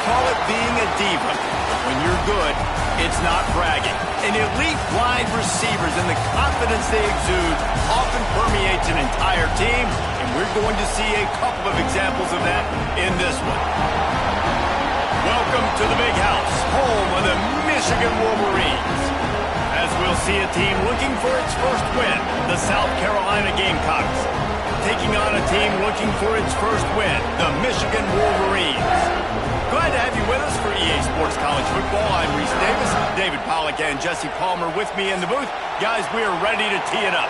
call it being a diva. But when you're good, it's not bragging. And elite wide receivers and the confidence they exude often permeates an entire team, and we're going to see a couple of examples of that in this one. Welcome to the Big House, home of the Michigan Wolverines. As we'll see a team looking for its first win, the South Carolina Gamecocks, taking on a team looking for its first win, the Michigan Wolverines. Glad to have you with us for EA Sports College Football. I'm Reese Davis, David Pollack, and Jesse Palmer with me in the booth. Guys, we are ready to tee it up.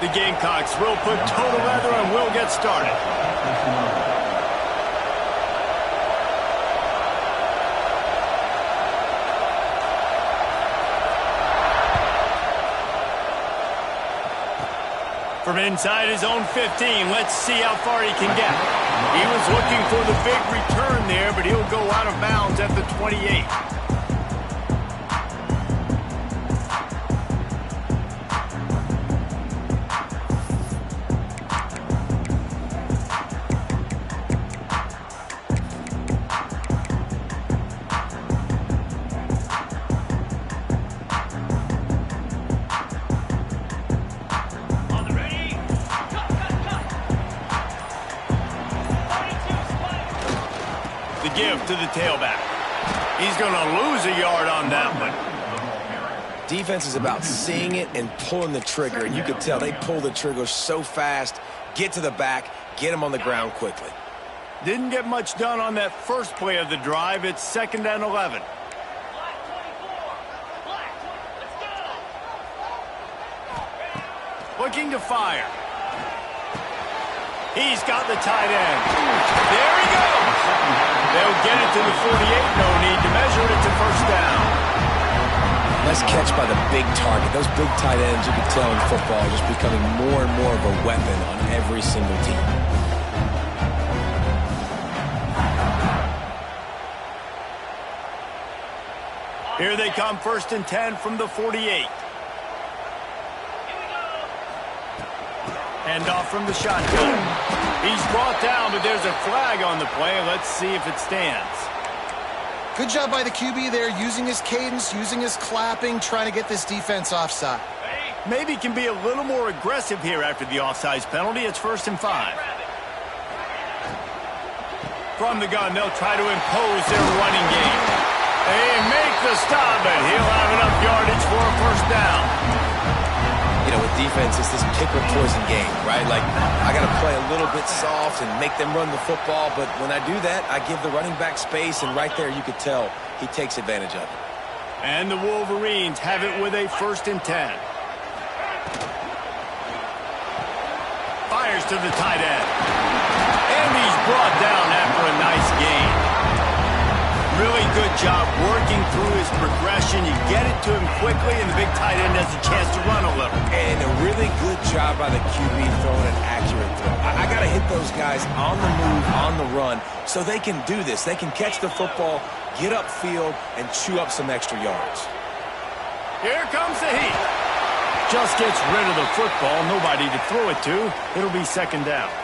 The Gamecocks will put total leather and we'll get started. From inside his own 15, let's see how far he can get. He was looking for the big return there, but he'll go out of bounds at the 28. Give to the tailback. He's going to lose a yard on that one. Defense is about seeing it and pulling the trigger, and you can tell they pull the trigger so fast, get to the back, get him on the ground quickly. Didn't get much done on that first play of the drive. It's 2nd and 11. Looking to fire. He's got the tight end. There he goes. They'll get it to the 48. No need to measure it to first down. Nice catch by the big target. Those big tight ends, you can tell in football, are just becoming more and more of a weapon on every single team. Here they come, 1st and 10 from the 48. Hand off from the shotgun. He's brought down, but there's a flag on the play. Let's see if it stands. Good job by the QB there, using his cadence, using his clapping, trying to get this defense offside. Maybe can be a little more aggressive here after the offsides penalty. It's 1st and 5. From the gun, they'll try to impose their running game. They make the stop, but he'll have enough yardage for a first down. You know, with defense, it's this pick or poison game, right? Like, I got to play a little bit soft and make them run the football, but when I do that, I give the running back space, and right there you could tell he takes advantage of it. And the Wolverines have it with a 1st and 10. Fires to the tight end. And he's brought down after a nice gain. Really good job working through his progression. You get it to him quickly, and the big tight end has a chance to run a little. And a really good job by the QB throwing an accurate throw. I got to hit those guys on the move, on the run, so they can do this. They can catch the football, get upfield, and chew up some extra yards. Here comes the heat. Just gets rid of the football. Nobody to throw it to. It'll be 2nd down.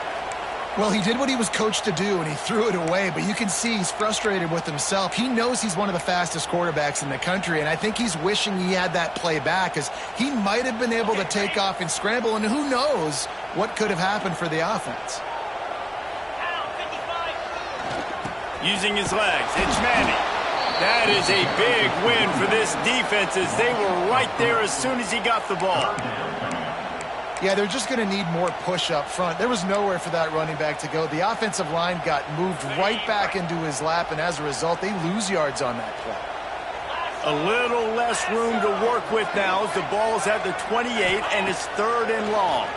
Well, he did what he was coached to do, and he threw it away, but you can see he's frustrated with himself. He knows he's one of the fastest quarterbacks in the country, and I think he's wishing he had that play back, because he might have been able to take off and scramble, and who knows what could have happened for the offense. Using his legs, it's Manning. That is a big win for this defense, as they were right there as soon as he got the ball. Yeah, they're just going to need more push up front. There was nowhere for that running back to go. The offensive line got moved right back into his lap, and as a result, they lose yards on that play. A little less room to work with now as the ball's at the 28, and it's 3rd and long.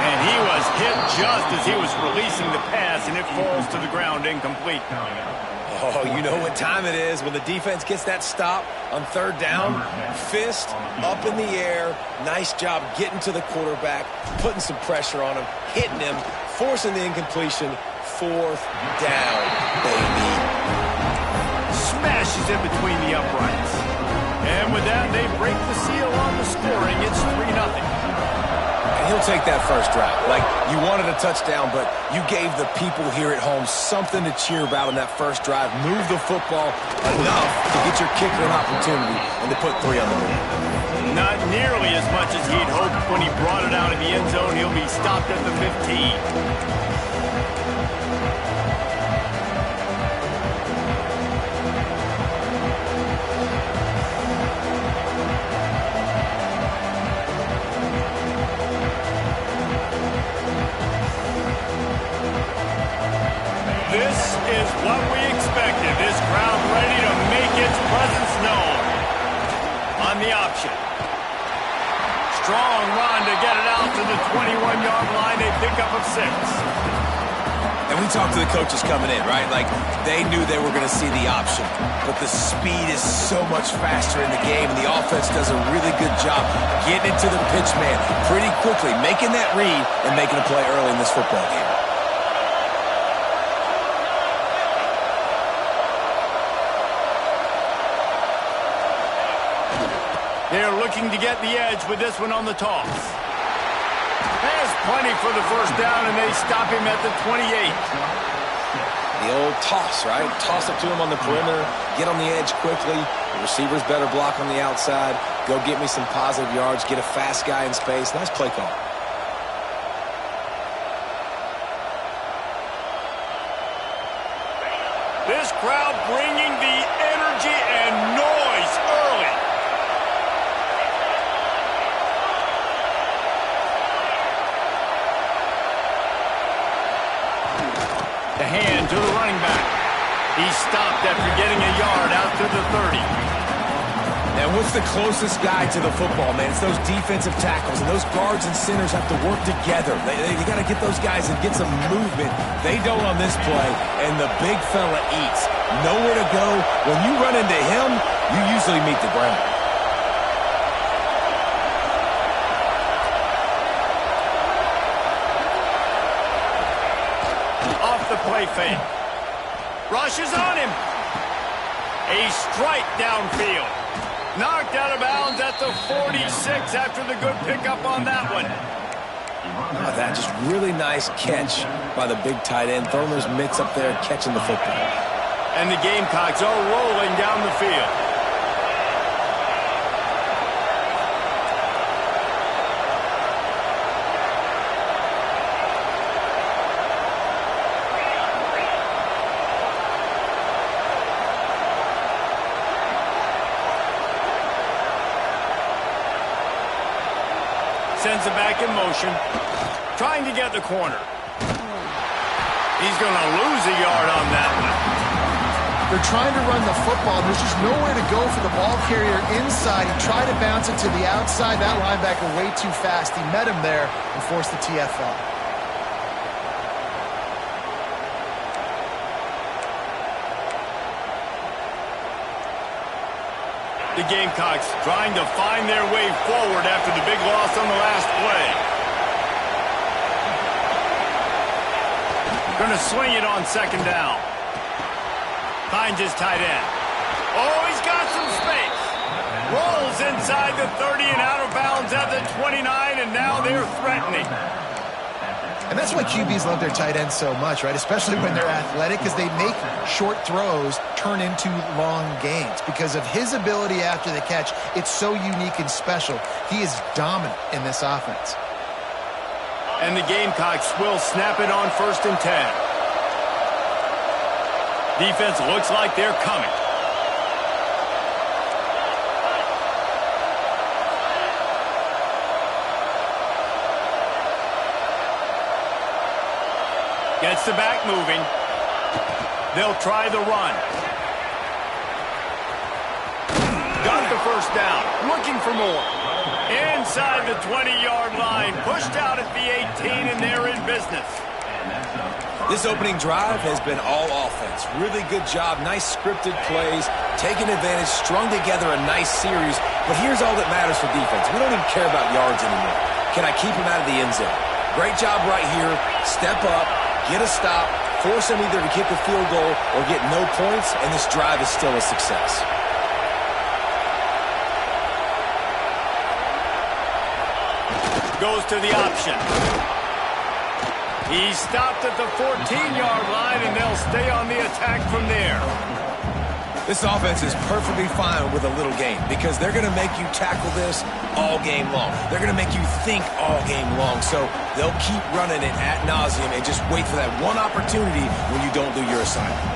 And he was hit just as he was releasing the pass, and it falls to the ground incomplete. Oh, you know what time it is when the defense gets that stop on third down. Fist up in the air. Nice job getting to the quarterback, putting some pressure on him, hitting him, forcing the incompletion. Fourth down, baby. Smashes in between the uprights. And with that, they break the seal on the scoring. It's 3-0. And he'll take that first drive. Like, you wanted a touchdown, but you gave the people here at home something to cheer about on that first drive. Move the football enough to get your kicker an opportunity and to put 3 on the board. Not nearly as much as he'd hoped when he brought it out of the end zone. He'll be stopped at the 15. This is what we expected. This crowd ready to make its presence known. On the option. Strong run to get it out to the 21-yard line. They pick up of 6. And we talked to the coaches coming in, right? Like, they knew they were going to see the option. But the speed is so much faster in the game, and the offense does a really good job getting into the pitch man pretty quickly, making that read and making a play early in this football game. They're looking to get the edge with this one on the toss. There's plenty for the first down, and they stop him at the 28. The old toss, right? Toss it to him on the perimeter, get on the edge quickly. The receivers better block on the outside. Go get me some positive yards, get a fast guy in space. Nice play call. This crowd bringing the energy and noise early. The hand to the running back. He stopped after getting a yard out to the 30. And what's the closest guy to the football, man? It's those defensive tackles, and those guards and centers have to work together. They got to get those guys and get some movement. They don't on this play, and the big fella eats. Nowhere to go. When you run into him, you usually meet the ground. Off the play fake. Rushes on him. A strike downfield. Knocked out of bounds at the 46 after the good pickup on that one. That just really nice catch by the big tight end. Throwing those mitts up there, catching the football. And the Gamecocks are rolling down the field. Sends it back in motion, trying to get the corner. He's going to lose a yard on that one. They're trying to run the football. There's just nowhere to go for the ball carrier inside. He tried to bounce it to the outside. That linebacker way too fast. He met him there and forced the TFL. The Gamecocks trying to find their way forward after the big loss on the last play. Going to swing it on second down. Finds his tight end. Oh, he's got some space. Rolls inside the 30 and out of bounds at the 29, and now they're threatening. And that's why QBs love their tight ends so much, right? Especially when they're athletic, because they make short throws turn into long gains. Because of his ability after the catch, it's so unique and special. He is dominant in this offense. And the Gamecocks will snap it on 1st and 10. Defense looks like they're coming. Gets the back moving. They'll try the run. Got the first down. Looking for more. Inside the 20-yard line, pushed out at the 18, and they're in business. This opening drive has been all offense. Really good job, nice scripted plays, taking advantage, strung together a nice series. But here's all that matters for defense. We don't even care about yards anymore. Can I keep him out of the end zone? Great job right here. Step up, get a stop, force him either to kick a field goal or get no points, and this drive is still a success. Goes to the option. He stopped at the 14-yard line, and they'll stay on the attack from there. This offense is perfectly fine with a little game because they're going to make you tackle this all game long. They're going to make you think all game long. So they'll keep running it ad nauseum and just wait for that one opportunity when you don't do your assignment.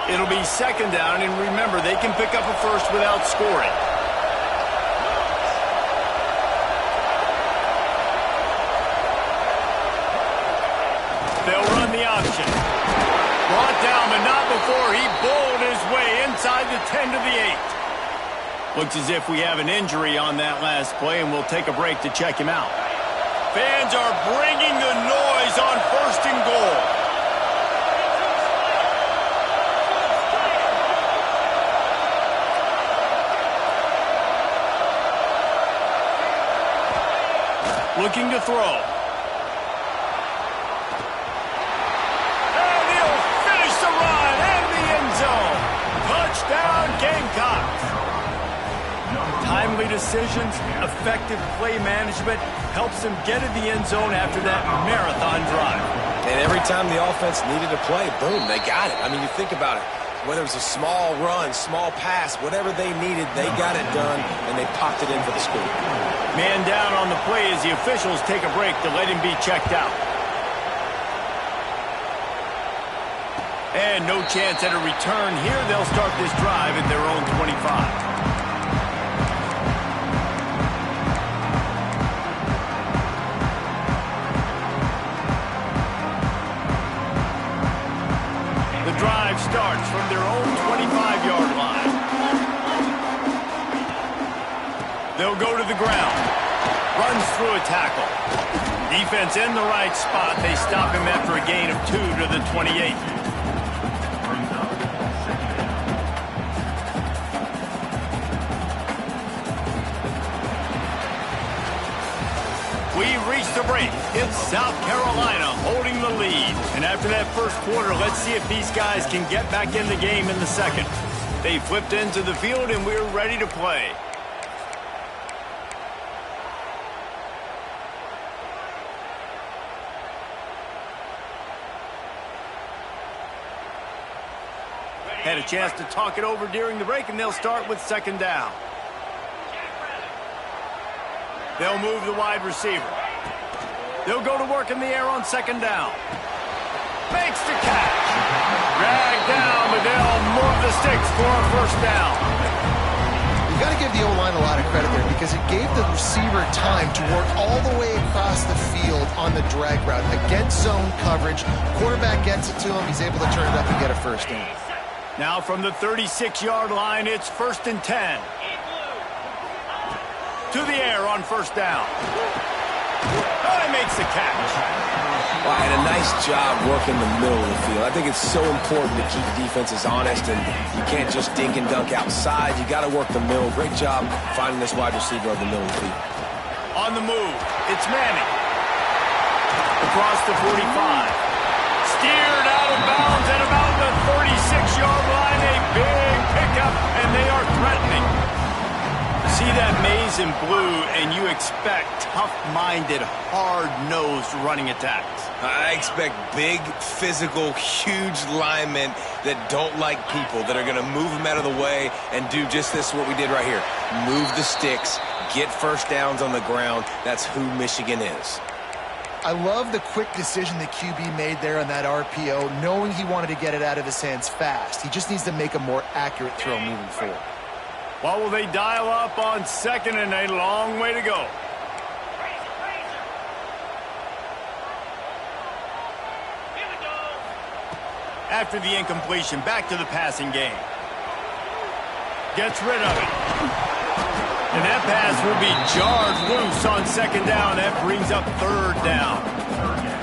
It'll be second down, and remember, they can pick up a first without scoring. They'll run the option. Brought down, but not before he bowled his way inside the 10 to the 8. Looks as if we have an injury on that last play, and we'll take a break to check him out. Fans are bringing the noise on first and goal. Looking to throw. And he'll finish the run and the end zone. Touchdown, Gamecocks. Timely decisions, effective play management helps them get in the end zone after that marathon drive. And every time the offense needed a play, boom, they got it. I mean, you think about it. Whether it was a small run, small pass, whatever they needed, they got it done, and they popped it in for the score. Man down on the play as the officials take a break to let him be checked out. And no chance at a return here. They'll start this drive at their own 25. The drive starts from their own 25-yard line. They'll go to the ground. Runs through a tackle. Defense in the right spot. They stop him after a gain of 2 to the 28. We've reached the break. It's South Carolina holding the lead. And after that first quarter, let's see if these guys can get back in the game in the second. They flipped into the field, and we're ready to play. Had a chance to talk it over during the break, and they'll start with second down. They'll move the wide receiver. They'll go to work in the air on second down. Makes the catch. Dragged down, but they'll move the sticks for a first down. You've got to give the O-line a lot of credit there because it gave the receiver time to work all the way across the field on the drag route. Against zone coverage, quarterback gets it to him. He's able to turn it up and get a first down. Now from the 36-yard line, it's 1st and 10. To the air on first down. Oh, he makes the catch. Well, and a nice job working the middle of the field. I think it's so important to keep defenses honest, and you can't just dink and dunk outside. You got to work the middle. Great job finding this wide receiver of the middle of the field. On the move, it's Manning. Across the 45. Steered out of bounds at about the 36-yard line. A big pickup, and they are threatening. See that maze in blue, and you expect tough-minded, hard-nosed running attacks. I expect big, physical, huge linemen that don't like people, that are going to move them out of the way and do just this, what we did right here. Move the sticks, get first downs on the ground. That's who Michigan is. I love the quick decision the QB made there on that RPO, knowing he wanted to get it out of his hands fast. He just needs to make a more accurate throw moving forward. What will they dial up on second, and a long way to go? After the incompletion, back to the passing game. Gets rid of it. And that pass will be jarred loose on second down. That brings up third down.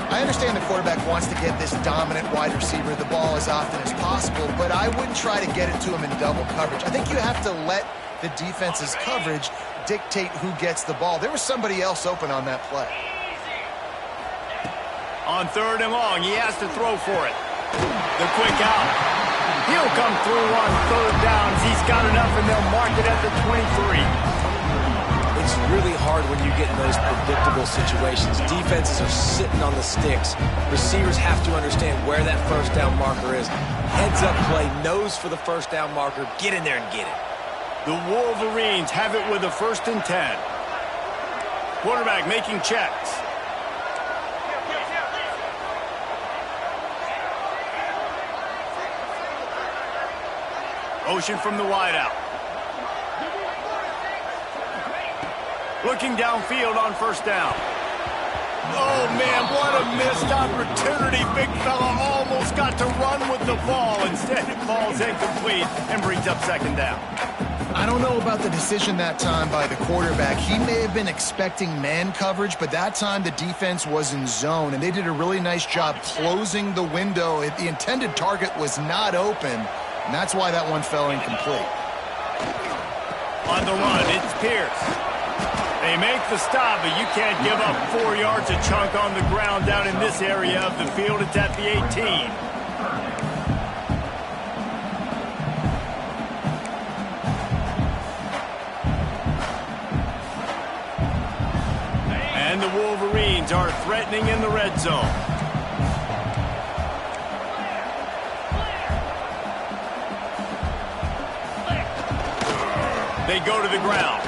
I understand the quarterback wants to get this dominant wide receiver the ball as often as possible, but I wouldn't try to get it to him in double coverage. I think you have to let the defense's coverage dictate who gets the ball. There was somebody else open on that play. On third and long, he has to throw for it. The quick out. He'll come through on third downs. He's got enough, and they'll mark it at the 23. It's really hard when you get in those predictable situations. Defenses are sitting on the sticks. Receivers have to understand where that first down marker is. Heads up play, nose for the first down marker. Get in there and get it. The Wolverines have it with a 1st and 10. Quarterback making checks. Motion from the wideout. Looking downfield on first down. Oh, man, what a missed opportunity. Big fella almost got to run with the ball. Instead, it falls incomplete and brings up second down. I don't know about the decision that time by the quarterback. He may have been expecting man coverage, but that time the defense was in zone, and they did a really nice job closing the window. The intended target was not open, and that's why that one fell incomplete. On the run, it's Pierce. They make the stop, but you can't give up 4 yards a chunk on the ground down in this area of the field. It's at the 18. And the Wolverines are threatening in the red zone. They go to the ground.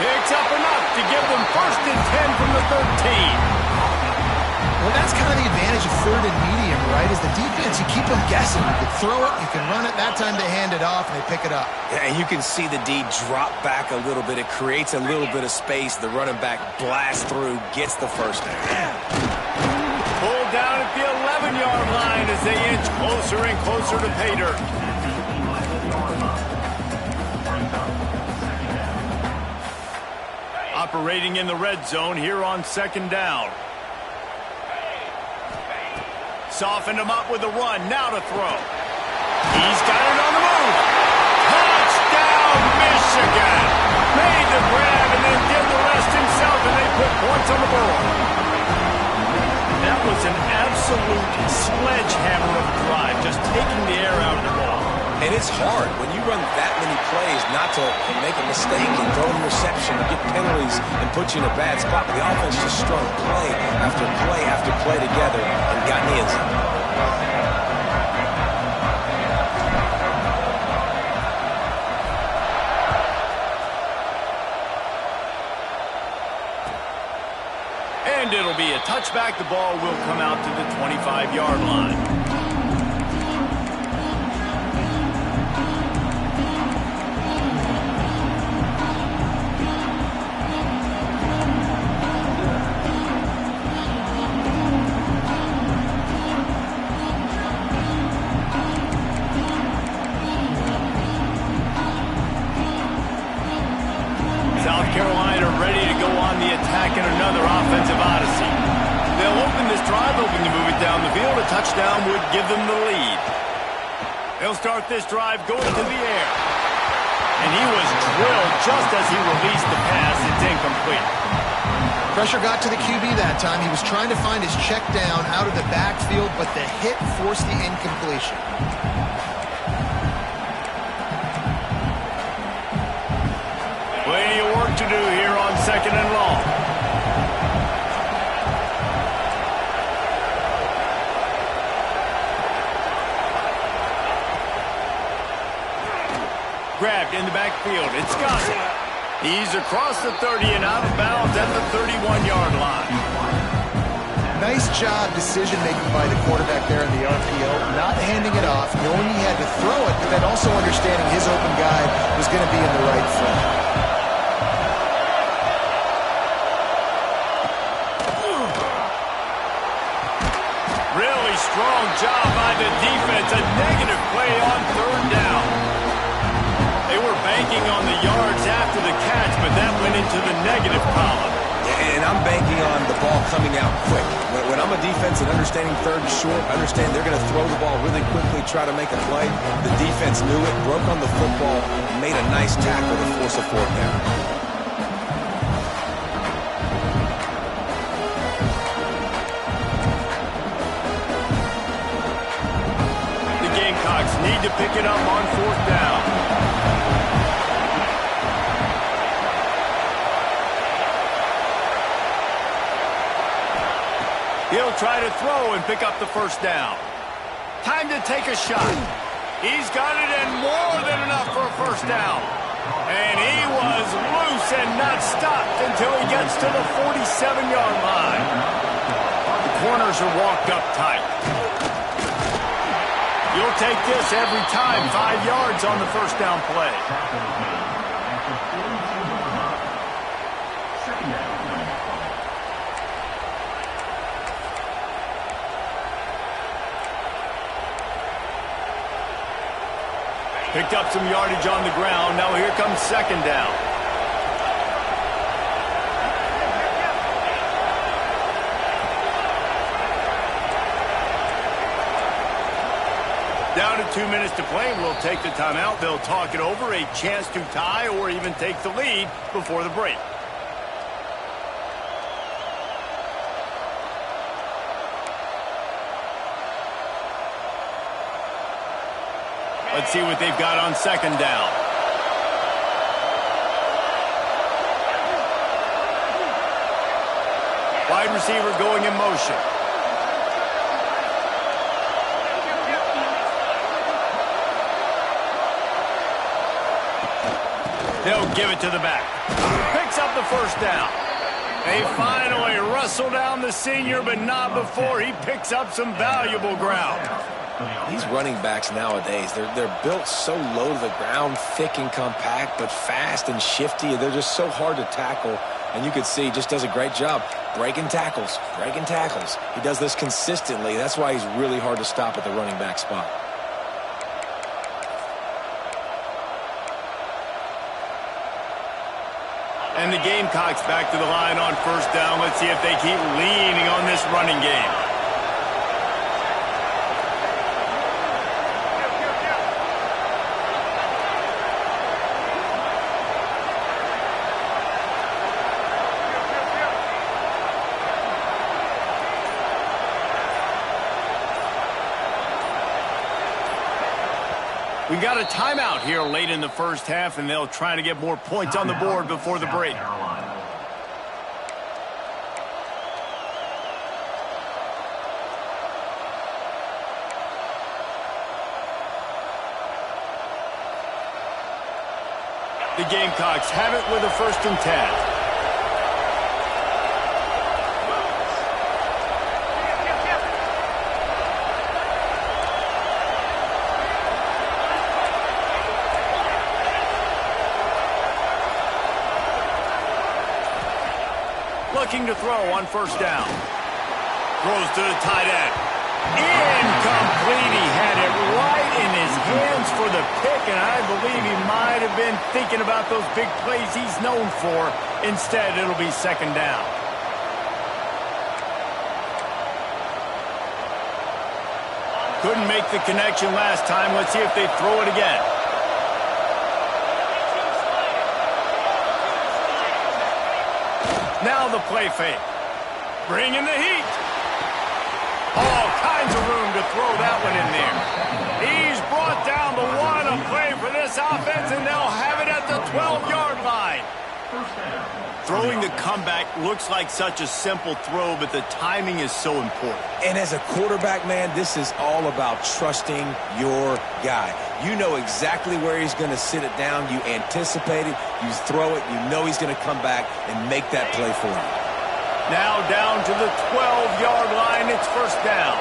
Picks up enough to give them 1st and 10 from the 13. Well, that's kind of the advantage of 3rd and medium, right? Is the defense, you keep them guessing. You can throw it, you can run it. That time they hand it off and they pick it up. Yeah, and you can see the D drop back a little bit. It creates a little bit of space. The running back blasts through, gets the first down. Pulled down at the 11-yard line as they inch closer and closer to pay dirt. Operating in the red zone here on second down. Softened him up with a run. Now to throw. He's got it on the move. Touchdown, Michigan. Made the grab and then did the rest himself, and they put points on the board. That was an absolute sledgehammer of a drive, just taking the air out of the ball. And it's hard when you run that many plays not to make a mistake and throw an interception or get penalties and put you in a bad spot. But the offense just strung play after play after play together and got in the end zone. And it'll be a touchback. The ball will come out to the 25-yard line. Carolina ready to go on the attack in another offensive odyssey. They'll open this drive, hoping to move it down the field. A touchdown would give them the lead. They'll start this drive going to the air. And he was drilled just as he released the pass. It's incomplete. Pressure got to the QB that time. He was trying to find his check down out of the backfield, but the hit forced the incompletion. Plenty of work to do here on second and long. Grabbed in the backfield. It's Ncaa. He's across the 30 and out of bounds at the 31-yard line. Nice job decision-making by the quarterback there in the RPO, not handing it off, knowing he had to throw it, but then also understanding his open guy was going to be in the right front. Really strong job by the defense. A negative play on third down. They were banking on the yards after the catch, but that went into the negative column. And I'm banking on the ball coming out quick. When I'm a defense and understanding third and short, understand they're going to throw the ball really quickly, try to make a play. The defense knew it, broke on the football, and made a nice tackle to force a fourth down. The Gamecocks need to pick it up on fourth down. He'll try to throw and pick up the first down. Time to take a shot. He's got it and more than enough for a first down. And he was loose and not stopped until he gets to the 47-yard line. The corners are walked up tight. You'll take this every time. 5 yards on the first down play. Picked up some yardage on the ground. Now here comes second down. Down to 2 minutes to play. We'll take the timeout. They'll talk it over. A chance to tie or even take the lead before the break. Let's see what they've got on second down. Wide receiver going in motion. They'll give it to the back. Picks up the first down. They finally wrestle down the senior, but not before he picks up some valuable ground. These running backs nowadays, they're built so low to the ground, thick and compact, but fast and shifty. They're just so hard to tackle. And you can see he just does a great job breaking tackles, breaking tackles. He does this consistently. That's why he's really hard to stop at the running back spot. And the Gamecocks back to the line on first down. Let's see if they keep leaning on this running game. We got a timeout here late in the first half, and they'll try to get more points on the board before the break. The Gamecocks have it with a 1st and 10. Looking to throw on first down. Throws to the tight end. Incomplete. He had it right in his hands for the pick, and I believe he might have been thinking about those big plays he's known for. Instead, it'll be second down. Couldn't make the connection last time. Let's see if they throw it again. Now the play fake. Bringing the heat. All kinds of room to throw that one in there. He's brought down the one. A play for this offense, and they'll have it at the 12-yard line. Throwing the comeback looks like such a simple throw, but the timing is so important. And as a quarterback, man, this is all about trusting your guy. You know exactly where he's going to sit it down. You anticipate it. You throw it. You know he's going to come back and make that play for you. Now down to the 12-yard line. It's first down.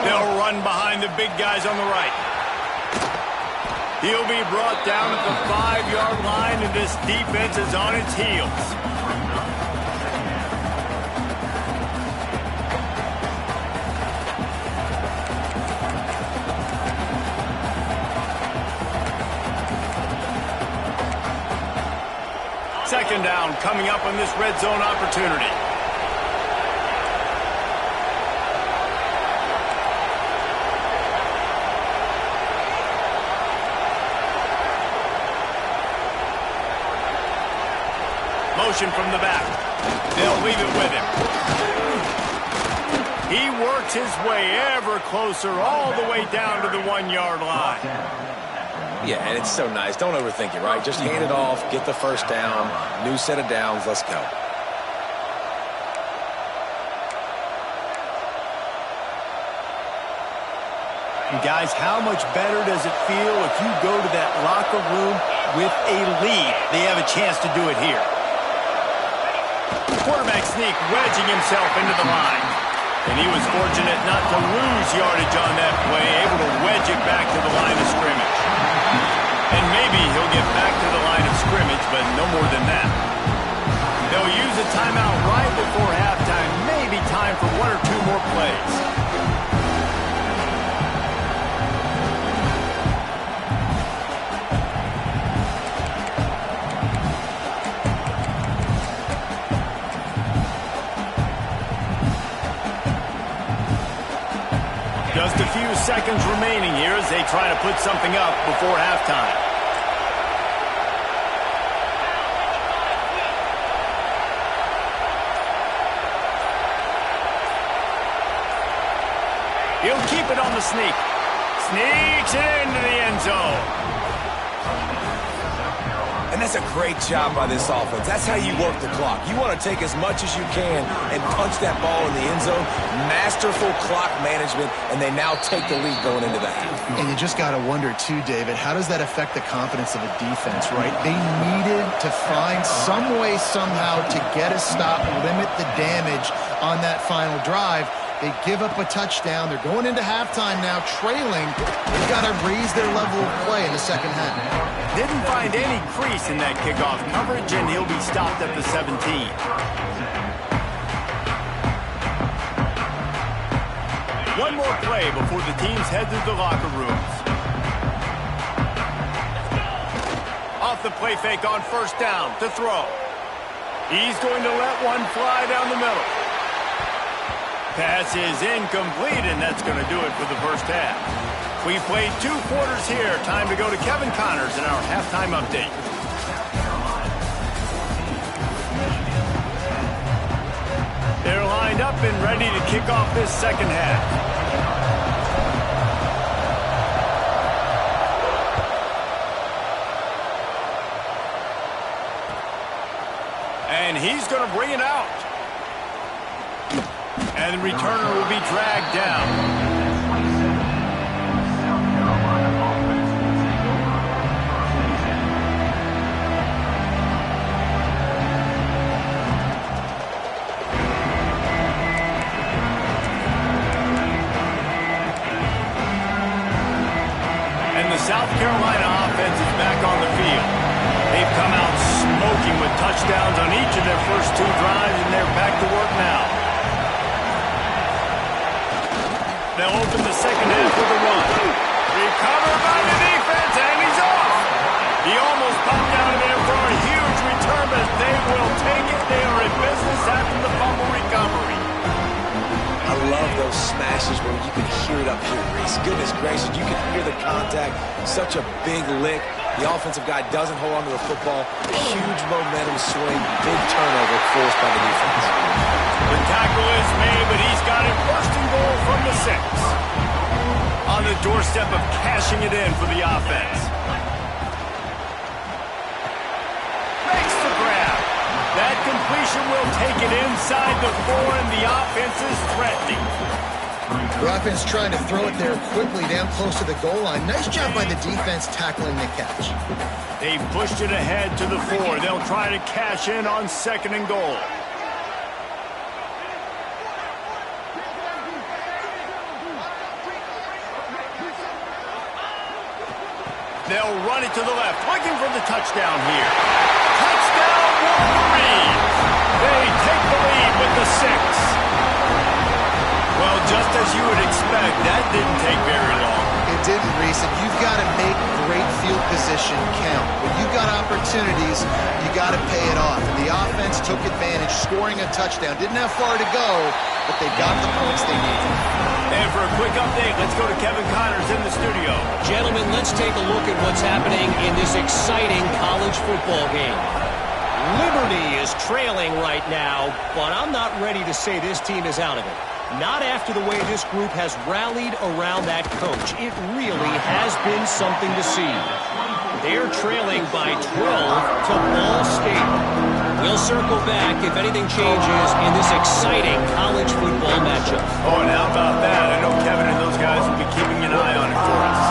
They'll run behind the big guys on the right. He'll be brought down at the 5-yard line, and this defense is on its heels. Second down coming up on this red zone opportunity. Motion from the back. They'll leave it with him. He works his way ever closer all the way down to the 1-yard line. Yeah, and it's so nice. Don't overthink it, right? Just hand it off, get the first down, new set of downs, let's go. And guys, how much better does it feel if you go to that locker room with a lead? They have a chance to do it here. Quarterback sneak, wedging himself into the line. And he was fortunate not to lose yardage on that play, able to wedge it back to the line of scrimmage. And maybe he'll get back to the line of scrimmage, but no more than that. They'll use a timeout right before halftime, maybe time for 1 or 2 more plays. Just a few seconds remaining here as they try to put something up before halftime. He'll keep it on the sneak. Sneaks it into the end zone. And that's a great job by this offense. That's how you work the clock. You want to take as much as you can and punch that ball in the end zone. Masterful clock management, and they now take the lead going into the half. And you just got to wonder, too, David, how does that affect the confidence of a defense, right? They needed to find some way, somehow, to get a stop, limit the damage on that final drive. They give up a touchdown. They're going into halftime now, trailing. They've got to raise their level of play in the second half. Didn't find any crease in that kickoff coverage, and he'll be stopped at the 17. One more play before the teams head to the locker rooms. Off the play fake on first down to throw. He's going to let one fly down the middle. Pass is incomplete, and that's going to do it for the first half. We've played 2 quarters here. Time to go to Kevin Connors in our halftime update. They're lined up and ready to kick off this second half. And he's going to bring it out. And the returner will be dragged down. And the South Carolina offense is back on the field. They've come out smoking with touchdowns on each of their first 2 drives, and they're back to work now. They'll open the second half with a run. Recovered by the defense, and he's off. He almost popped out of there for a huge return, but they will take it. They are in business after the fumble recovery. I love those smashes where you can hear it up here, Reese. Goodness gracious, you can hear the contact. Such a big lick. The offensive guy doesn't hold on to the football. Huge momentum swing, big turnover forced by the defense. The tackle is made, but he's got it first and goal from the 6. On the doorstep of cashing it in for the offense. Makes the grab. That completion will take it inside the 4, and the offense is threatening. The offense trying to throw it there quickly down close to the goal line. Nice job by the defense tackling the catch. They pushed it ahead to the 4. They'll try to cash in on second and goal. They'll run it to the left, looking for the touchdown here. Touchdown, Wolverines! They take the lead with the 6. Well, just as you would expect, that didn't take very long. It didn't, Reese, and you've got to make great field position count. When you've got opportunities, you got to pay it off. And the offense took advantage, scoring a touchdown. Didn't have far to go, but they got the points they needed. And for a quick update, let's go to Kevin Connors in the studio. Gentlemen, let's take a look at what's happening in this exciting college football game. Liberty is trailing right now, but I'm not ready to say this team is out of it. Not after the way this group has rallied around that coach. It really has been something to see. They're trailing by 12 to Ball State. We'll circle back if anything changes in this exciting college football matchup. Oh, and how about that? I know Kevin and those guys will be keeping an eye on it for us.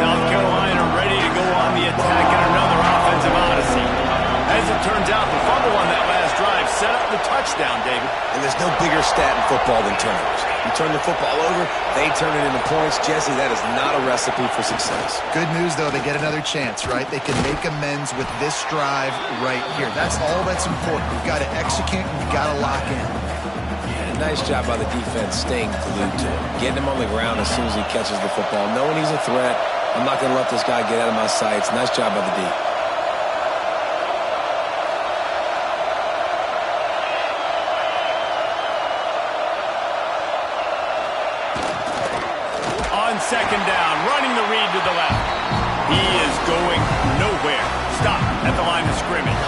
South Carolina ready to go on the attack in another offensive odyssey. As it turns out, the fumble on that last drive set up the touchdown, David. And there's no bigger stat in football than turnovers. You turn the football over, they turn it into points. Jesse, that is not a recipe for success. Good news, though, they get another chance, right? They can make amends with this drive right here. That's all that's important. You've got to execute and you've got to lock in. Yeah, nice job by the defense staying glued to him. Getting him on the ground as soon as he catches the football. Knowing he's a threat, I'm not going to let this guy get out of my sights. Nice job by the D. Second down, running the read to the left. He is going nowhere. Stop at the line of scrimmage.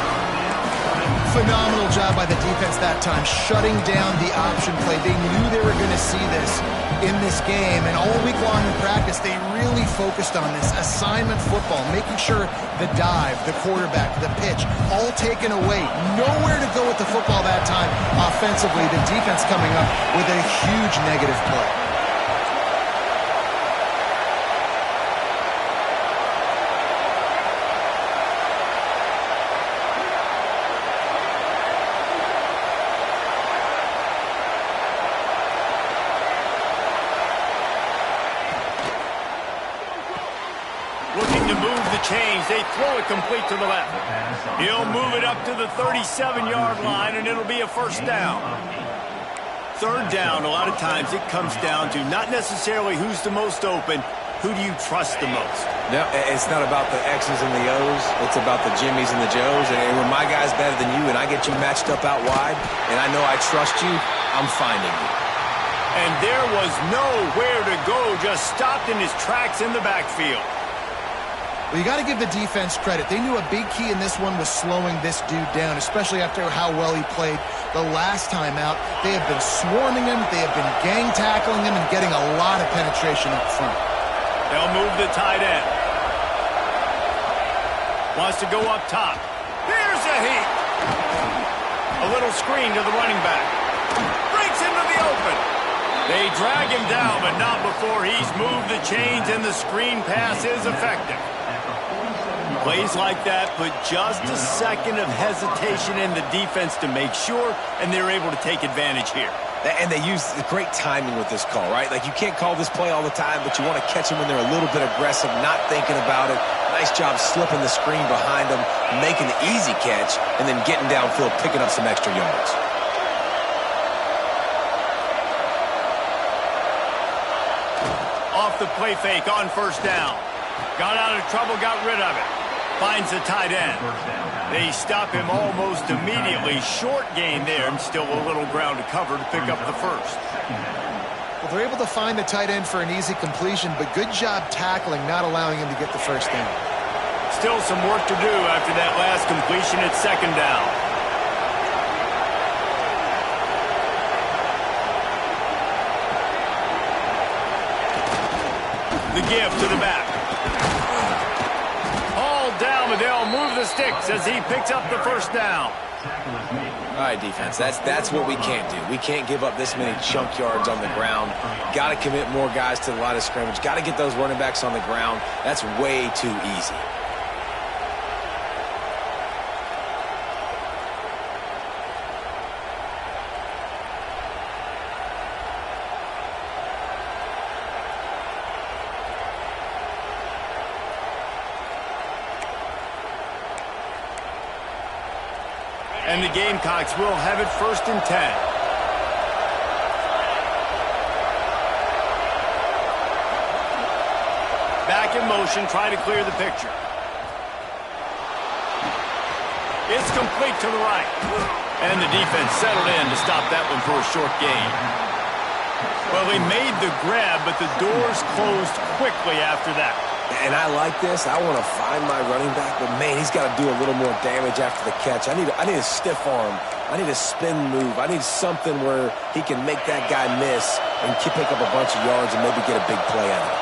Phenomenal job by the defense that time, shutting down the option play. They knew they were going to see this in this game, and all week long in practice, they really focused on this assignment football, making sure the dive, the quarterback, the pitch, all taken away. Nowhere to go with the football that time offensively. The defense coming up with a huge negative play. Looking to move the chains. They throw it complete to the left. He'll move it up to the 37-yard line, and it'll be a first down. Third down, a lot of times it comes down to not necessarily who's the most open, who do you trust the most? No, it's not about the X's and the O's. It's about the Jimmys and the Joes. And when my guy's better than you and I get you matched up out wide, and I know I trust you, I'm finding you. And there was nowhere to go, just stopped in his tracks in the backfield. Well, you got to give the defense credit. They knew a big key in this one was slowing this dude down, especially after how well he played the last time out. They have been swarming him. They have been gang tackling him and getting a lot of penetration up front. They'll move the tight end. Wants to go up top. Here's a heat. A little screen to the running back. Breaks into the open. They drag him down, but not before he's moved the chains and the screen pass is effective. Plays like that put just a second of hesitation in the defense to make sure, and they're able to take advantage here. And they use great timing with this call, right? Like, you can't call this play all the time, but you want to catch them when they're a little bit aggressive, not thinking about it. Nice job slipping the screen behind them, making the easy catch, and then getting downfield, picking up some extra yards. Off the play fake on first down. Got out of trouble, got rid of it. Finds the tight end. They stop him almost immediately. Short gain there, and still a little ground to cover to pick up the first. Well, they're able to find the tight end for an easy completion, but good job tackling, not allowing him to get the first down. Still some work to do after that last completion at second down. The give to the back. All down, but they'll move the sticks as he picks up the first down. All right, defense, that's what we can't do. We can't give up this many chunk yards on the ground. Got to commit more guys to the line of scrimmage. Got to get those running backs on the ground. That's way too easy. And the Gamecocks will have it 1st and 10. Back in motion, try to clear the picture. It's complete to the right. And the defense settled in to stop that one for a short gain. Well, he made the grab, but the doors closed quickly after that. And I like this. I want to find my running back, but, man, he's got to do a little more damage after the catch. I need a stiff arm. I need a spin move. I need something where he can make that guy miss and pick up a bunch of yards and maybe get a big play out of it.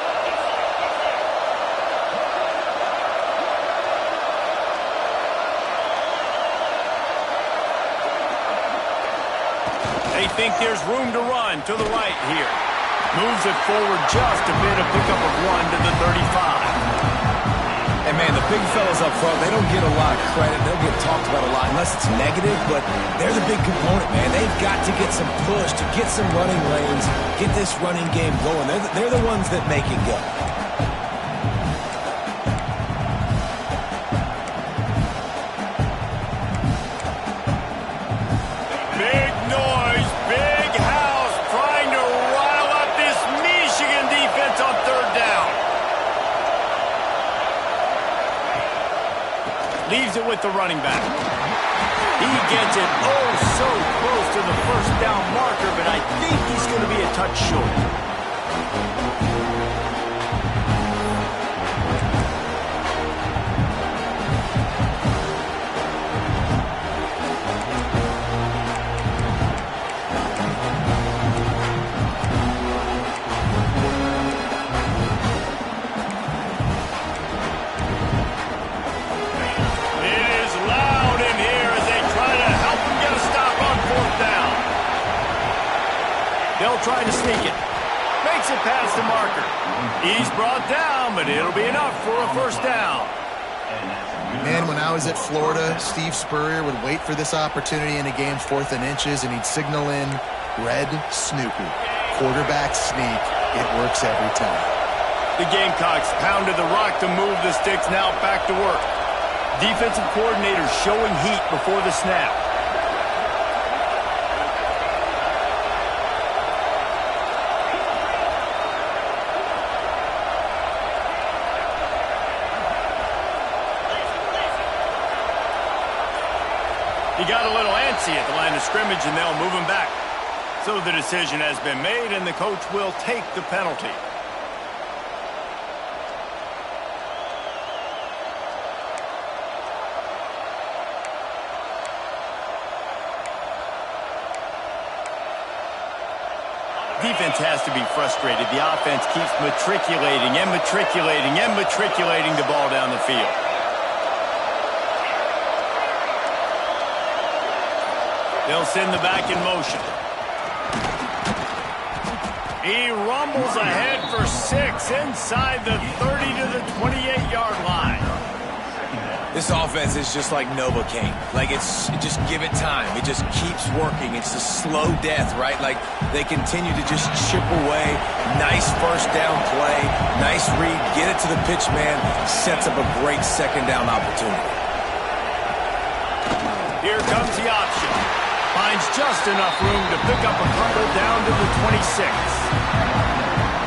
They think there's room to run to the right here. Moves it forward just a bit, a pickup of 1 to the 35. And, man, the big fellas up front, they don't get a lot of credit. They'll get talked about a lot unless it's negative, but they're the big component, man. They've got to get some push, to get some running lanes, get this running game going. They're the ones that make it go. Leaves it with the running back. He gets it so close to the 1st down marker, but I think he's going to be a touch short. They'll try to sneak it. Makes it past the marker. He's brought down, but it'll be enough for a 1st down. Man, when I was at Florida, Steve Spurrier would wait for this opportunity in a game 4th and inches, and he'd signal in Red Snoopy. Quarterback sneak. It works every time. The Gamecocks pounded the rock to move the sticks. Now back to work. Defensive coordinator showing heat before the snap. He got a little antsy at the line of scrimmage, and they'll move him back. So the decision has been made, and the coach will take the penalty. Defense has to be frustrated. The offense keeps matriculating and matriculating and matriculating the ball down the field. They'll send the back in motion. He rumbles ahead for 6 inside the 30 to the 28-yard line. This offense is just like Novocaine. Like, just give it time. It just keeps working. It's a slow death, right? Like, they continue to just chip away. Nice 1st down play. Nice read. Get it to the pitch man. Sets up a great 2nd down opportunity. Here comes the option. Finds just enough room to pick up a couple down to the 26.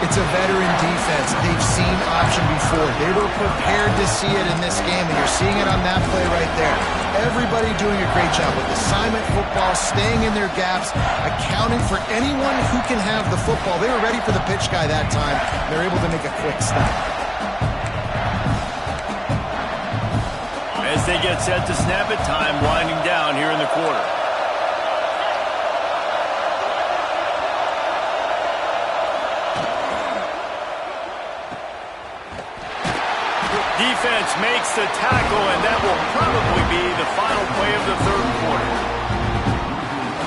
It's a veteran defense. They've seen option before. They were prepared to see it in this game, and you're seeing it on that play right there. Everybody doing a great job with assignment football, staying in their gaps, accounting for anyone who can have the football. They were ready for the pitch guy that time. They're able to make a quick stop. As they get set to snap it, time winding down here in the quarter. Defense makes the tackle, and that will probably be the final play of the 3rd quarter.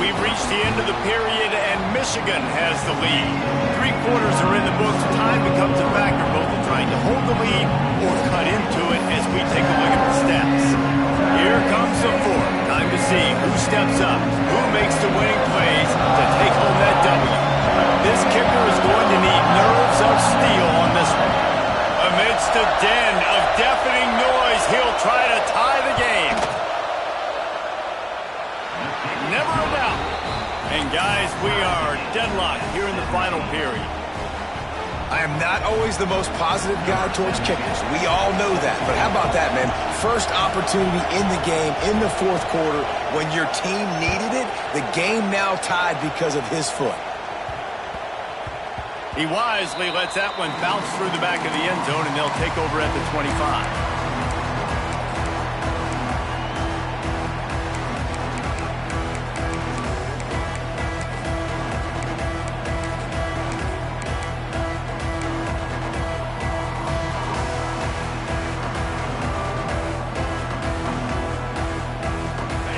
We've reached the end of the period, and Michigan has the lead. 3 quarters are in the books. Time becomes a factor, both in trying to hold the lead or cut into it as we take a look at the stats. Here comes the 4th. Time to see who steps up, who makes the winning plays to take home that W. This kicker is going to need nerves of steel on this one. Amidst a den of deafening noise, he'll try to tie the game. final period. I am not always the most positive guy towards kickers. We all know that. But how about that, man? First opportunity in the game, in the fourth quarter, when your team needed it, the game now tied because of his foot. He wisely lets that one bounce through the back of the end zone, and they'll take over at the 25.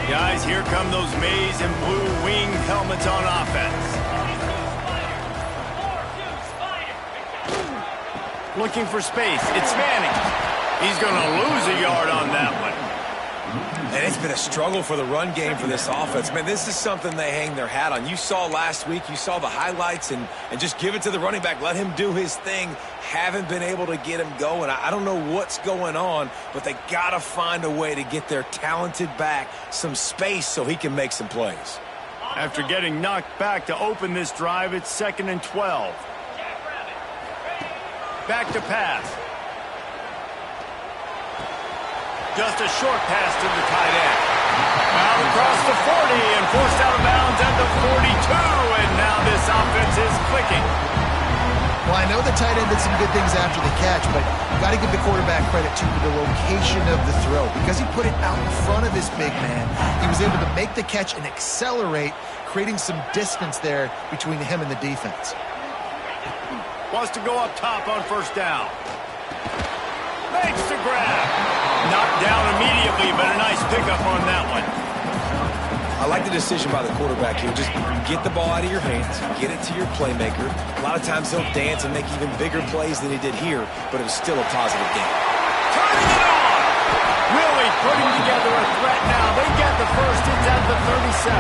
Guys, here come those maize and blue winged helmets on offense. Looking for space. It's Manning. He's going to lose a yard on that one. And it's been a struggle for the run game for this offense. Man, this is something they hang their hat on. You saw last week, you saw the highlights, and just give it to the running back. Let him do his thing. Haven't been able to get him going. I don't know what's going on, but they got to find a way to get their talented back some space so he can make some plays. After getting knocked back to open this drive, it's 2nd and 12. Back to pass. Just a short pass to the tight end. Out across the 40 and forced out of bounds at the 42, and now this offense is clicking. Well, I know the tight end did some good things after the catch, but got to give the quarterback credit to the location of the throw. Because he put it out in front of his big man, he was able to make the catch and accelerate, creating some distance there between him and the defense. Wants to go up top on first down. Makes the grab. Knocked down immediately, but a nice pickup on that one. I like the decision by the quarterback here. Just get the ball out of your hands, get it to your playmaker. A lot of times he'll dance and make even bigger plays than he did here, but it was still a positive game. Turning it on! Really putting together a threat now. They get the first. It's at the 37.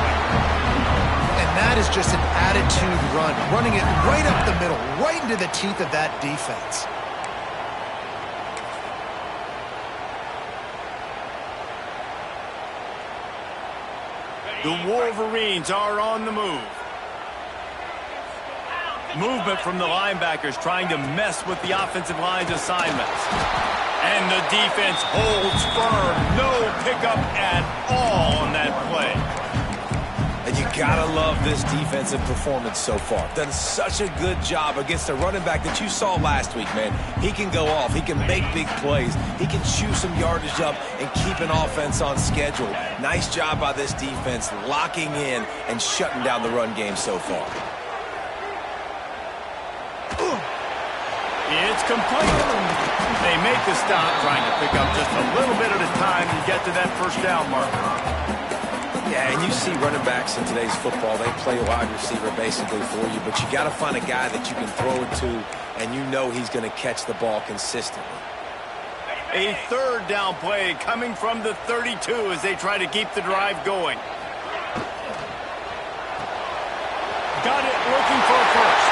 And that is just an attitude run, running it right up the middle, right into the teeth of that defense. The Wolverines are on the move. Movement from the linebackers trying to mess with the offensive line's assignments. And the defense holds firm. No pickup at all on that play. And you gotta love this defensive performance so far. Done such a good job against a running back that you saw last week, man. He can go off. He can make big plays. He can chew some yardage up and keep an offense on schedule. Nice job by this defense locking in and shutting down the run game so far. It's complete. They make the stop, trying to pick up just a little bit at a time and get to that first down marker. Yeah, and you see running backs in today's football, they play wide receiver basically for you, but you got to find a guy that you can throw it to, and you know he's going to catch the ball consistently. A third down play coming from the 32 as they try to keep the drive going. Got it, looking for a first.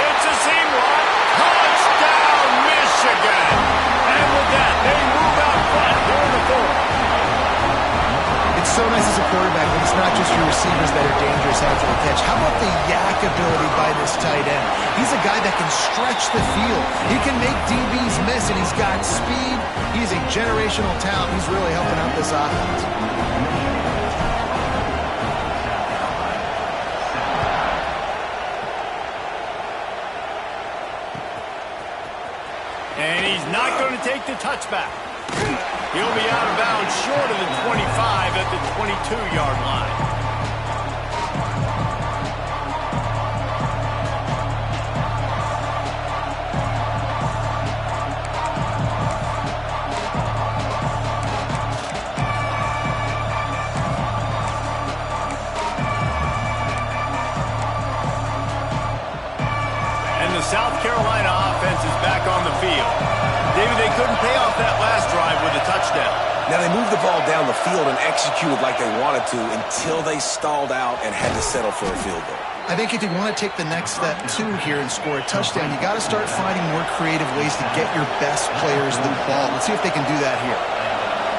It's a seam rock. Touchdown, Michigan! And with that, they move out front here in the fourth. It's so nice as a quarterback when it's not just your receivers that are dangerous after the catch. How about the yak ability by this tight end? He's a guy that can stretch the field. He can make DBs miss, and he's got speed. He's a generational talent. He's really helping out this offense. And he's not going to take the touchback. He'll be out of bounds short of the 25 at the 22-yard line. And the South Carolina offense is back on the field. David, they couldn't pay off that last drive with a touchdown. Now, they moved the ball down the field and executed like they wanted to until they stalled out and had to settle for a field goal. I think if you want to take the next step, too, here and score a touchdown, you got to start finding more creative ways to get your best players the ball. Let's see if they can do that here.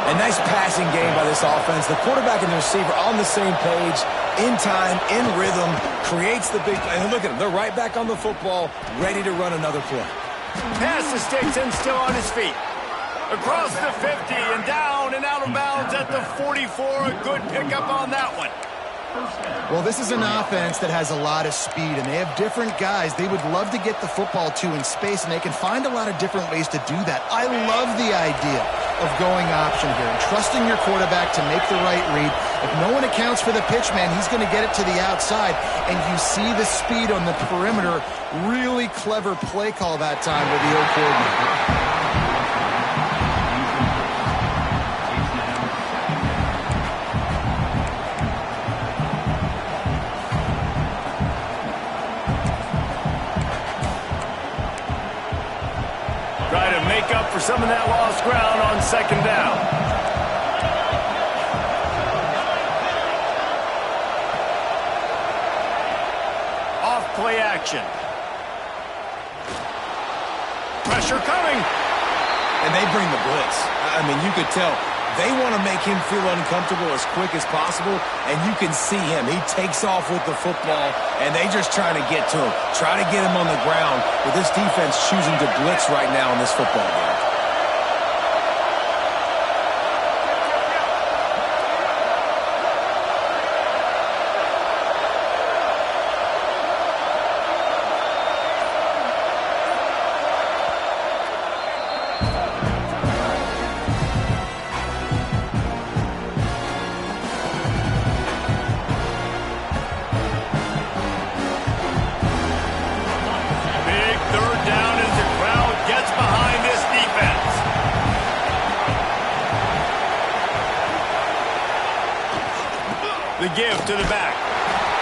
A nice passing game by this offense. The quarterback and the receiver on the same page, in time, in rhythm, creates the big play. And look at them. They're right back on the football, ready to run another play. Pass to Sticks and still on his feet. Across the 50 and down and out of bounds at the 44. A good pickup on that one. Well, this is an offense that has a lot of speed, and they have different guys they would love to get the football to in space, and they can find a lot of different ways to do that. I love the idea of going option here and trusting your quarterback to make the right read. If no one accounts for the pitch, man, he's going to get it to the outside, and you see the speed on the perimeter. Really clever play call that time with the O coordinator. Try to make up for some of that lost ground on second down. Off play action. Pressure coming. And they bring the blitz. I mean, you could tell they want to make him feel uncomfortable as quick as possible, and you can see him. He takes off with the football, and they just trying to get to him, try to get him on the ground, with this defense choosing to blitz right now in this football game. The give to the back.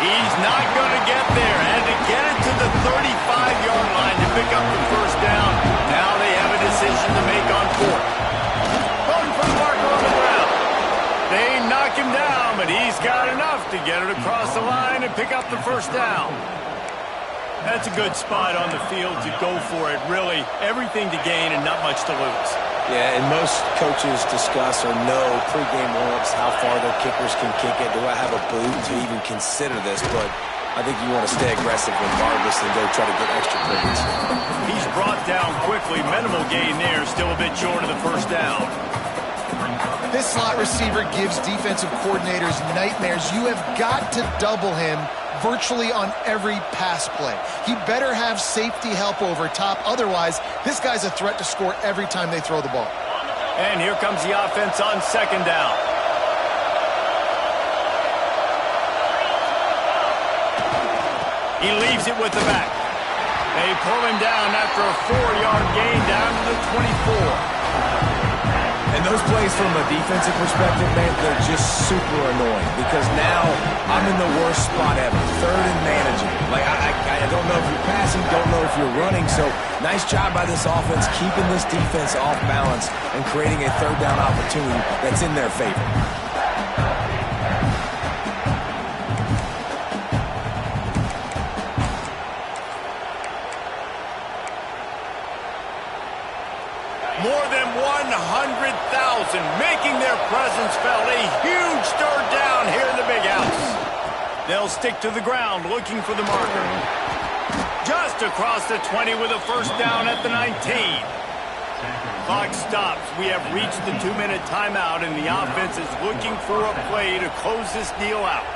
He's not going to get there. And to get it to the 35-yard line to pick up the first down. Now they have a decision to make on fourth. Going for the marker on the ground. They knock him down, but he's got enough to get it across the line and pick up the first down. That's a good spot on the field to go for it. Really, everything to gain and not much to lose. Yeah, and most coaches discuss or know pregame warm-ups how far their kickers can kick it. Do I have a boot to even consider this? But I think you want to stay aggressive regardless and go try to get extra points. He's brought down quickly. Minimal gain there. Still a bit short of the first down. This slot receiver gives defensive coordinators nightmares. You have got to double him virtually on every pass play. He better have safety help over top. Otherwise, this guy's a threat to score every time they throw the ball. And here comes the offense on second down. He leaves it with the back. They pull him down after a 4-yard gain down to the 24. And those plays from a defensive perspective, man, they're just super annoying because now I'm in the worst spot ever, third and managing. Like, I don't know if you're passing, don't know if you're running, so nice job by this offense keeping this defense off balance and creating a third down opportunity that's in their favor. More than 100,000 making their presence felt. A huge third down here in the big house. They'll stick to the ground looking for the marker. Just across the 20 with a first down at the 19. Clock stops. We have reached the 2-minute timeout, and the offense is looking for a play to close this deal out.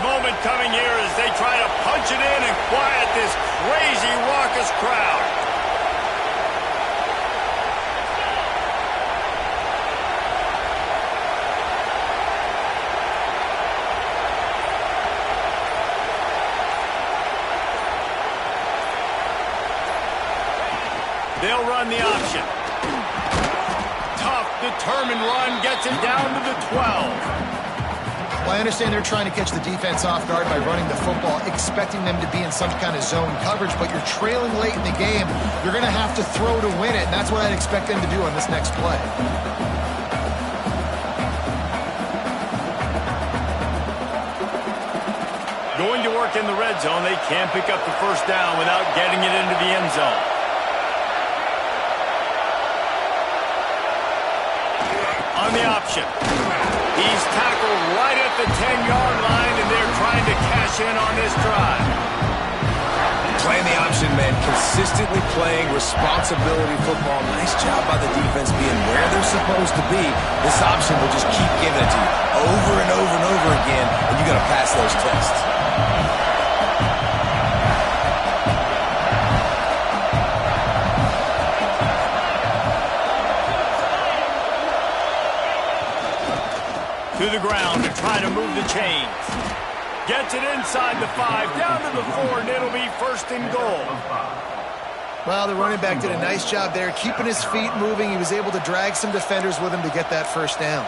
Moment coming here as they try to punch it in and quiet this crazy, raucous crowd. They'll run the option. Tough, determined run gets it down to the 12. Well, I understand they're trying to catch the defense off guard by running the football, expecting them to be in some kind of zone coverage, but you're trailing late in the game. You're going to have to throw to win it, and that's what I'd expect them to do on this next play. Going to work in the red zone, they can't pick up the first down without getting it into the end zone. On the option. He's tackled right at the 10-yard line, and they're trying to cash in on this drive. Playing the option, man. Consistently playing responsibility football. Nice job by the defense being where they're supposed to be. This option will just keep giving it to you over and over and over again, and you got to pass those tests. To the ground to try to move the chains. Gets it inside the 5, down to the 4, and it'll be first and goal. Well, the running back did a nice job there, keeping his feet moving. He was able to drag some defenders with him to get that first down.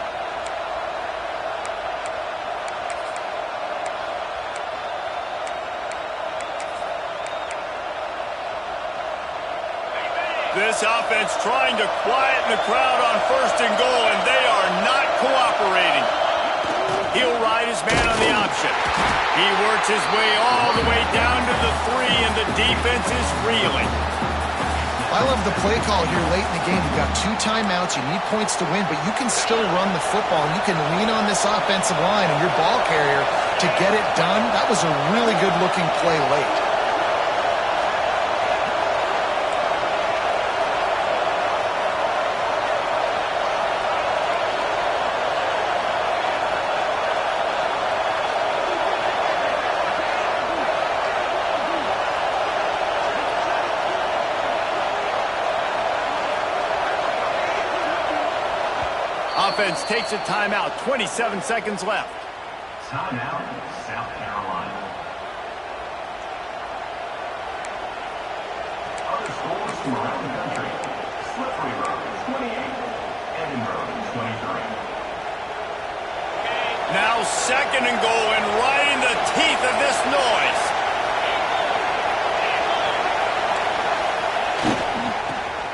This offense trying to quieten the crowd on first and goal, and they are not cooperating. He'll ride his man on the option. He works his way all the way down to the 3, and the defense is reeling. I love the play call here late in the game. You've got 2 timeouts. You need points to win, but you can still run the football, and you can lean on this offensive line and your ball carrier to get it done. That was a really good-looking play late. Offense takes a timeout, 27 seconds left. Timeout, South Carolina. Other scores from around the country. Slippery Road, 28. Edinburgh, 23. Now second and goal, and right in the teeth of this noise.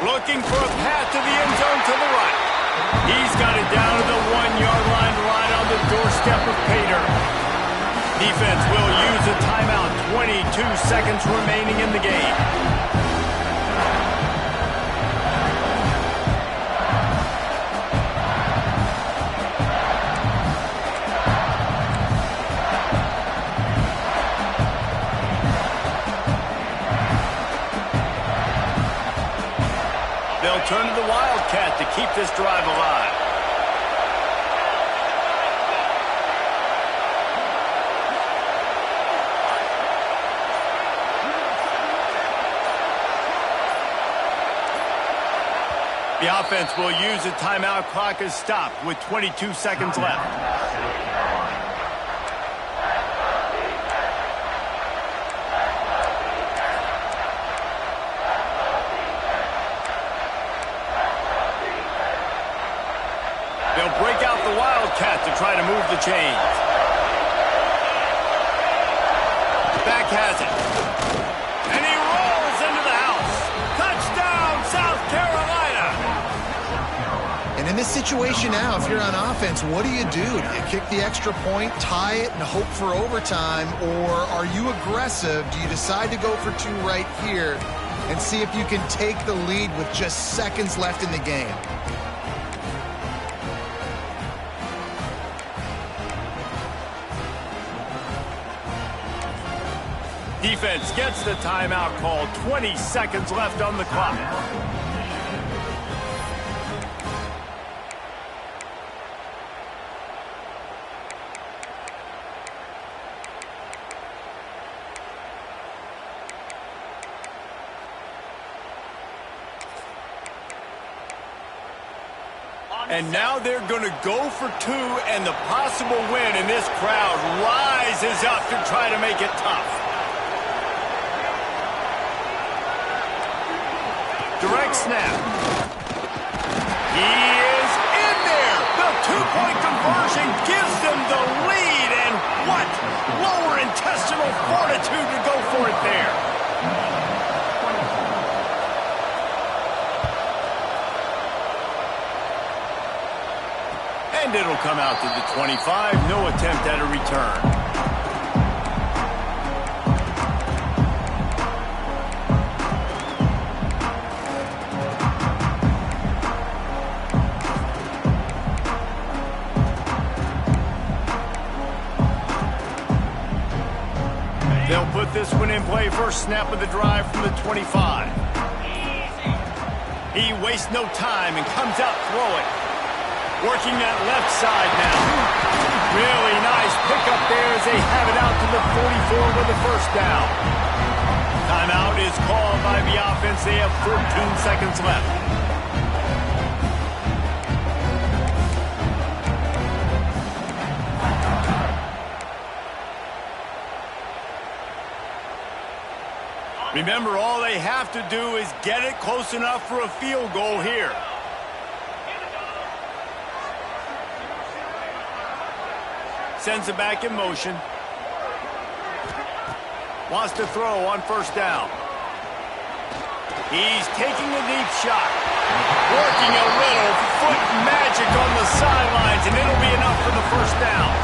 Looking for a path to the end zone to the right. He's got it down to the 1-yard line right on the doorstep of Pater. Defense will use a timeout. 22 seconds remaining in the game. They'll turn to the Wildcat to keep this drive alive. The offense will use a timeout. Clock is stopped with 22 seconds left. They'll break out the Wildcat to try to move the chains. Back has it. And he rolls into the house. Touchdown, South Carolina. And in this situation now, if you're on offense, what do? Do you kick the extra point, tie it, and hope for overtime? Or are you aggressive? Do you decide to go for 2 right here and see if you can take the lead with just seconds left in the game? Defense gets the timeout called. 20 seconds left on the clock. And now they're going to go for 2 and the possible win, and this crowd rises up to try to make it tough. Direct snap. He is in there. The 2-point conversion gives them the lead. And what lower intestinal fortitude to go for it there. And it'll come out to the 25. No attempt at a return. They'll put this one in play. First snap of the drive from the 25. He wastes no time and comes out throwing. Working that left side now. Really nice pickup there as they have it out to the 44 with the first down. Timeout is called by the offense. They have 14 seconds left. Remember, all they have to do is get it close enough for a field goal here. Sends it back in motion. Wants to throw on first down. He's taking a deep shot. Working a little foot magic on the sidelines, and it'll be enough for the first down.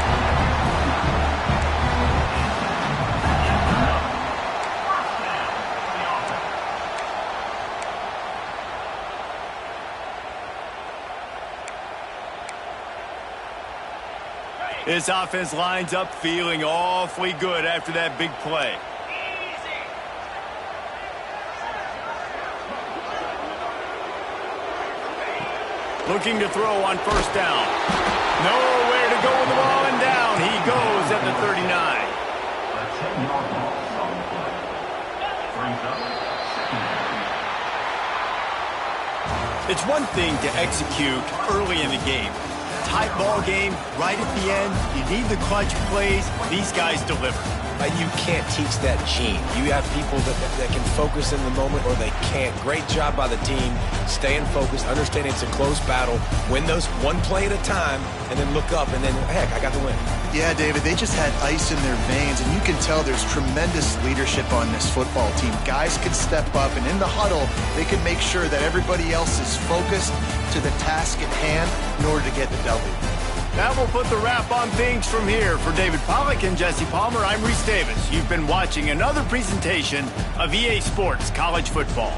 This offense lines up feeling awfully good after that big play. Looking to throw on first down. Nowhere to go with the ball, and down he goes at the 39. A 10-yard loss on the play. Brings up second and 10. It's one thing to execute early in the game. Tight ball game, right at the end, you need the clutch plays. These guys deliver. You can't teach that gene. You have people that can focus in the moment or they can't. Great job by the team, staying focused, understanding it's a close battle, win those one play at a time, and then look up, and then, heck, I got the win. Yeah, David, they just had ice in their veins, and you can tell there's tremendous leadership on this football team. Guys could step up, and in the huddle, they could make sure that everybody else is focused to the task at hand in order to get the W. That will put the wrap on things from here. For David Pollack and Jesse Palmer, I'm Reese Davis. You've been watching another presentation of EA Sports College Football.